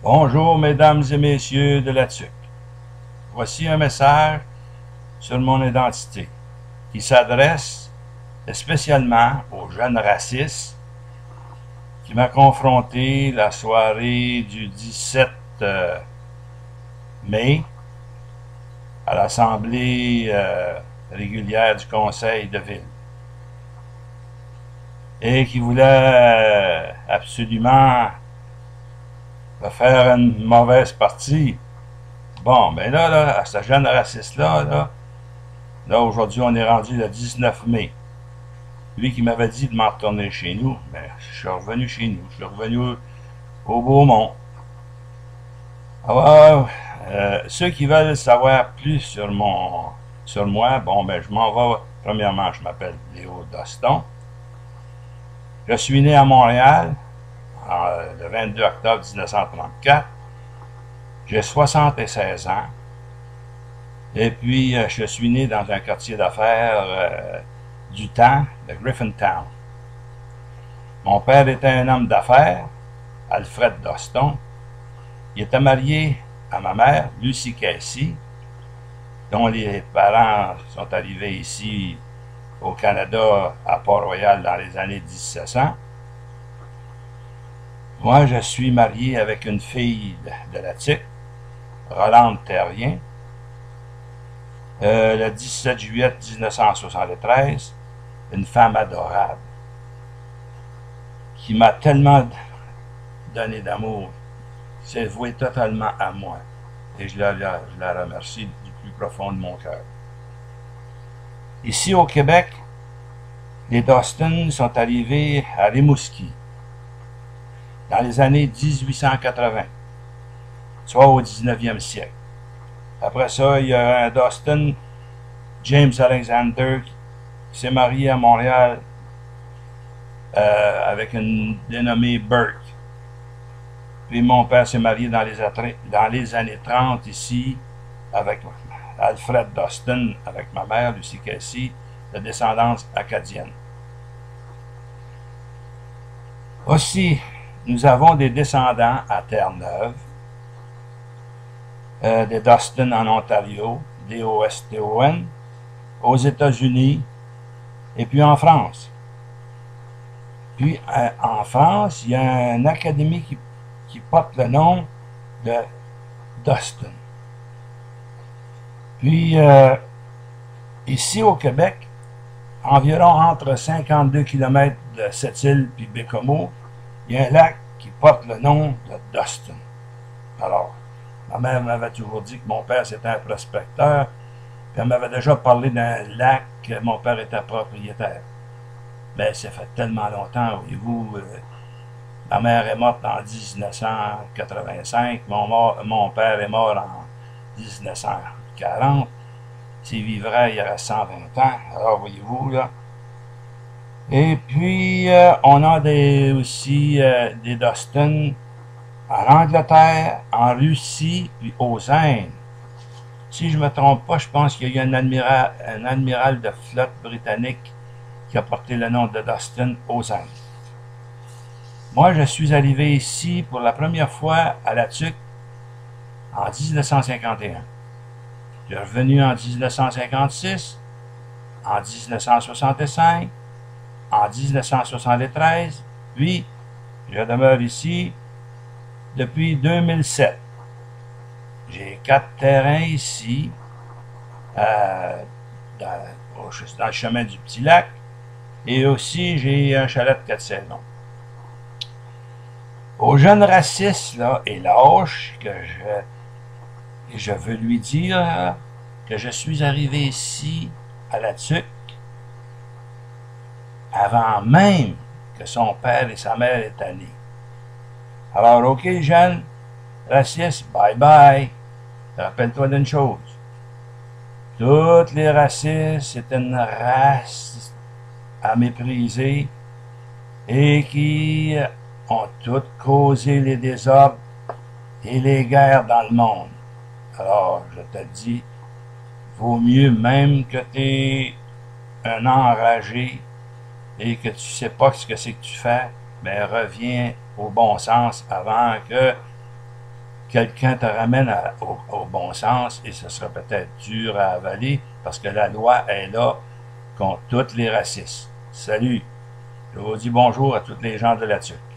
Bonjour mesdames et messieurs de la TUC. Voici un message sur mon identité qui s'adresse spécialement aux jeunes racistes qui m'a confronté la soirée du 17 mai à l'Assemblée régulière du Conseil de ville et qui voulait absolument faire une mauvaise partie. Bon, ben là, à ce jeune raciste-là, là, aujourd'hui, on est rendu le 19 mai. Lui qui m'avait dit de m'en retourner chez nous, ben, je suis revenu chez nous. Je suis revenu au Beaumont. Alors, ceux qui veulent savoir plus sur moi, bon, ben, je m'en vais. Premièrement, je m'appelle Léo Doston. Je suis né à Montréal, le 22 octobre 1934. J'ai 76 ans. Et puis, je suis né dans un quartier d'affaires du temps, de Griffintown. Mon père était un homme d'affaires, Alfred Doston. Il était marié à ma mère, Lucy Casey, dont les parents sont arrivés ici au Canada, à Port-Royal, dans les années 1700. Moi, je suis marié avec une fille de la TIC, Rolande Terrien. Le 17 juillet 1973, une femme adorable qui m'a tellement donné d'amour, s'est vouée totalement à moi et je la remercie du plus profond de mon cœur. Ici au Québec, les Doston sont arrivés à Rimouski dans les années 1880, soit au 19e siècle. Après ça, il y a un Doston, James Alexander, qui s'est marié à Montréal avec une dénommée Burke. Puis mon père s'est marié dans les années 30 ici avec Alfred Doston, avec ma mère, Lucy Casey, de descendance acadienne. Aussi, nous avons des descendants à Terre-Neuve, des Doston en Ontario, D-O-S-T-O-N, aux États-Unis, et puis en France. Puis en France, il y a une académie qui porte le nom de Doston. Puis ici au Québec, environ entre 52 km de Sept-Îles puis Bécomo, il y a un lac qui porte le nom de Doston. Alors, ma mère m'avait toujours dit que mon père c'était un prospecteur, puis elle m'avait déjà parlé d'un lac que mon père était propriétaire. Mais ça fait tellement longtemps, voyez-vous. Ma mère est morte en 1985, mon père est mort en 1940. S'il vivrait, il y aurait 120 ans. Alors, voyez-vous, là. Et puis, on a aussi des Doston en Angleterre, en Russie, puis aux Indes. Si je ne me trompe pas, je pense qu'il y a eu un amiral de flotte britannique qui a porté le nom de Doston aux Indes. Moi, je suis arrivé ici pour la première fois à la TUC en 1951. Je suis revenu en 1956, en 1965, en 1973, puis je demeure ici depuis 2007. J'ai 4 terrains ici, dans le chemin du Petit Lac, et aussi j'ai un chalet de 4 saisons. Aux jeunes racistes là, et lâches, que je veux lui dire que je suis arrivé ici à la TUC avant même que son père et sa mère étaient nés. Alors, ok, jeunes racistes, bye bye. Rappelle-toi d'une chose. Toutes les racistes, c'est une race à mépriser et qui ont toutes causé les désordres et les guerres dans le monde. Alors, je te dis, vaut mieux même que tu es un enragé et que tu sais pas ce que c'est que tu fais, mais reviens au bon sens avant que quelqu'un te ramène au bon sens et ce sera peut-être dur à avaler parce que la loi est là contre tous les racistes. Salut! Je vous dis bonjour à tous les gens de la TUC.